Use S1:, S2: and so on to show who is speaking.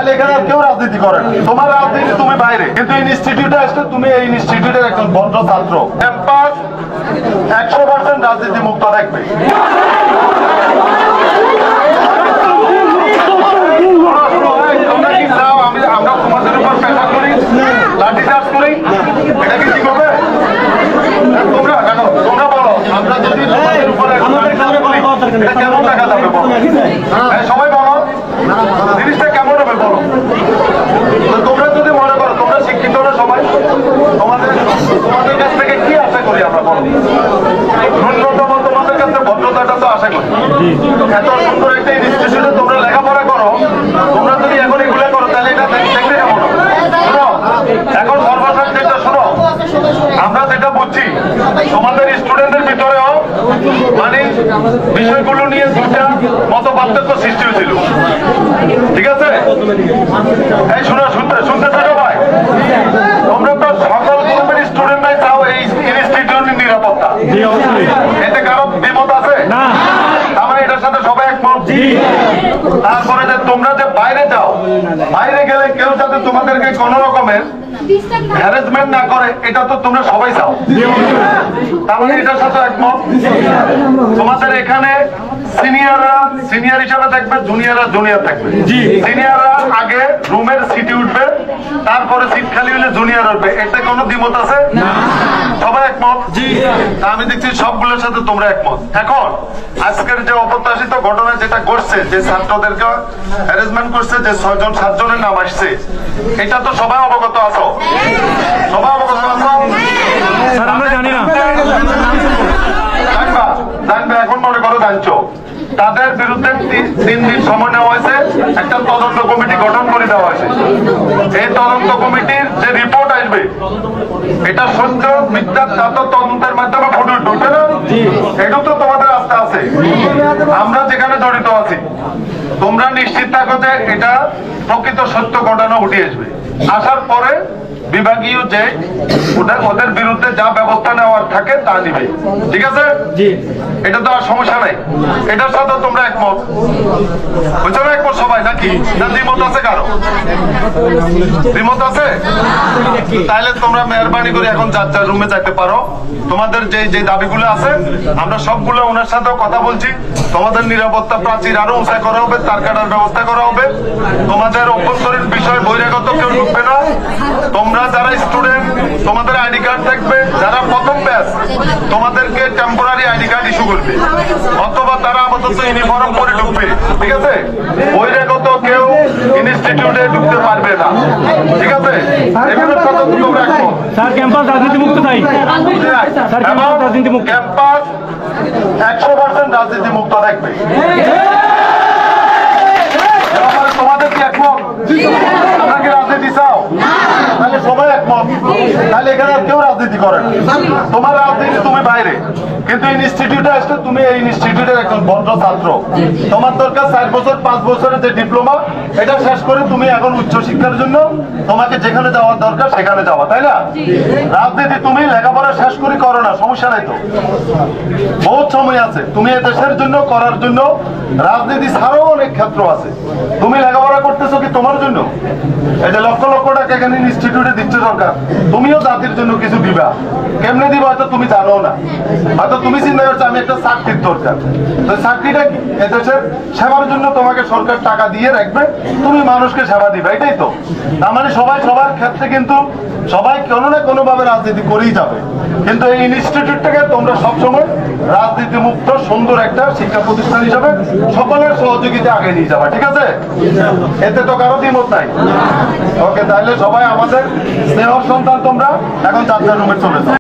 S1: তাহলে এখানে কেউ রাজনীতি করে না। তোমার রাজনীতি তুমি বাইরে, কিন্তু ইনস্টিটিউটে আসলে তুমি এই ইনস্টিটিউটের একজন ভদ্র ছাত্র। ক্যাম্পাস 100% রাজনীতি মুক্ত থাকবে। আমরা তোমাদের উপর প্রেসার করি, লাঠিচার্জ করি, এটা কি ঠিক হবে? তোমরা বলো, আমরা যদি তোমাদের উপর এটা কেমন দেখা যাবে বলো? সবাই বলো, জিনিসটা কেমন হবে বলো? তোমরা যদি মনে করো তোমরা শিক্ষিত না সবাই, তোমাদের কাছ থেকে কি আশা করি আমরা বলো? ন্যূনতম তোমাদের কাছে ভদ্রতাটা তো আশা করি। এত সুন্দর একটা ইনস্টিটিউশনে তোমরা লেখাপড়া করো, তোমরা যদি এখন এগুলো করো তাহলে এটা দেখতে কেমন হবে? শোনো, এখন সর্বশেষ যেটা শোনো, আমরা যেটা বুঝছি তোমাদের স্টুডেন্টের ভিতরেও মানে বিষয়গুলো নিয়ে দুটা মত পার্থক্য সৃষ্টি হয়েছিল, ঠিক আছে? এই শোনো, শুনতে থাকো ভাই, তোমরা তো সকল গ্রুপের স্টুডেন্টরাই চাও এই ইনস্টিটিউটের নিরাপত্তা, এতে কারো দ্বিমত আছে? তার মানে এটার সাথে সবাই একমত। তারপরে যে তোমরা যে বাইরে যাও, বাইরে গেলে কেউ যাতে তোমাদেরকে কোন রকমের হ্যারাসমেন্ট না করে, এটা তো তোমরা সবাই চাও, তার মানে এটার সাথে একমত। তোমাদের এখানে সিনিয়ররা সিনিয়র হিসাবে থাকবে, জুনিয়ররা জুনিয়র থাকবে। সিনিয়ররা আগে রুমের সিটে উঠবে, তারপরে সিট খালি হলে জুনিয়র উঠবে, এতে কোনো দ্বিমত আছে? সবাই একমত। আমি দেখছি সবগুলোর সাথে তোমরা একমত। এখন আজকের যে অপ্রত্যাশিত ঘটনা যেটা ঘটছে, যে ছাত্রদেরকে হ্যারাসমেন্ট করছে, যে 6 জন 7 জনের নাম আসছে, এটা তো সবাই অবগত আছো? সবাই অবগত আছো? আমরা জানি না, জানবে। এখন মনে করো জানছো, তাদের বিরুদ্ধে 3 দিন সময় নেওয়া হয়েছে, একটা তদন্ত কমিটি গঠন করে দেওয়া হয়েছে। এই তদন্ত কমিটির যে রিপোর্ট আসবে, এটা সত্য মিথ্যা তা তো তদন্তের মাধ্যমে ফুটে উঠবে না? এটা তো তোমাদের আস্থা আছে, আমরা যেখানে জড়িত আছি। তোমরা নিশ্চিত থাকো যে এটা প্রকৃত সত্য ঘটনা উঠে আসবে। আসার পরে বিভাগীয় যে ওদের বিরুদ্ধে যা ব্যবস্থা নেওয়ার থাকে তা নিবে, ঠিক আছে? এটা তো আর সমস্যা নাই, এটার সাথে তোমরা একমত? বুঝছো না একমত সবাই নাকি? না দ্বিমত আছে কারো? দ্বিমত আছে? তাহলে তোমরা মেহরবানি করে এখন যার যার রুমে যাইতে পারো। তোমাদের যে দাবিগুলো আছে আমরা সবগুলো ওনার সাথেও কথা বলছি। তোমাদের নিরাপত্তা প্রাচীর আরো উঁচা করা হবে, তার কাটার ব্যবস্থা করা হবে। তোমাদের অভ্যন্তরীণ বিষয় বহিরাগত কেউ ঢুকবে না। তোমরা যারা স্টুডেন্ট, তোমাদের আইডি কার্ড থাকবে। যারা প্রথম ব্যাচ, তোমাদেরকে টেম্পোরারি আইডি কার্ড ইস্যু করবে, অথবা তারা আপাতত ইউনিফর্ম পরে ঢুকবে, ঠিক আছে? বহিরাগত কেউ ইনস্টিটিউটে ঢুকতে পারবে না, ঠিক আছে? এগুলোর সাথে তোমরা একমত?
S2: স্যার ক্যাম্পাস রাজনীতি মুক্ত চাই, রাজনীতি মুক্ত।
S1: ক্যাম্পাস 100% রাজনীতি মুক্ত থাকবে। তোমাদের কি একমত? তোমরা কি রাজনীতি চাও? তাহলে সবাই একমত, তাহলে এখানে কেউ রাজনীতি করে না। তোমার রাজনীতি তুমি বাইরে, কিন্তু ইনস্টিটিউটে আসলে তুমি এই ইনস্টিটিউটের একজন ভদ্র ছাত্র। তোমার দরকার 4 বছর 5 বছরের যে ডিপ্লোমা, এটা শেষ করে তুমি এখন উচ্চ শিক্ষার জন্য তোমাকে যেখানে যাওয়ার দরকার সেখানে যাওয়া, তাই না? রাজনীতি তুমি লেখাপড়া শেষ করে করো না, সমস্যা নাই তো, বহুত সময় আছে। তুমি এ দেশের জন্য করার জন্য রাজনীতি ছাড়াও অনেক ক্ষেত্র আছে। তুমি লেখাপড়া করতেছো কি তোমার জন্য? এই যে লক্ষ লক্ষ টাকা এখানে ইনস্টিটিউটে দিচ্ছে সরকার, তুমিও জাতির জন্য কিছু দিবা। কেমনে দিবা হয়তো তুমি জানো না, হয়তো তুমি চিন্তা করছো আমি একটা চাকরির দরকার। তো চাকরিটা কি? এদেশের সেবার জন্য তোমাকে সরকার টাকা দিয়ে রাখবে, তুমি মানুষকে সেবা দিবে, এটাই তো। তার মানে সবাই সবার ক্ষেত্রে কিন্তু সবাই কোনো না কোনো ভাবে রাজনীতি করেই যাবে, কিন্তু এই ইনস্টিটিউটটাকে তোমরা সবসময় রাজনীতি মুক্ত সুন্দর একটা শিক্ষা প্রতিষ্ঠান হিসাবে সকলের সহযোগিতা আগে নিয়ে যাবে, ঠিক আছে? এতে তো কারো দ্বিমত নাই। ওকে, তাহলে সবাই আমাদের স্নেহর সন্তান, তোমরা এখন যাত্রার রুমে চলে যাও।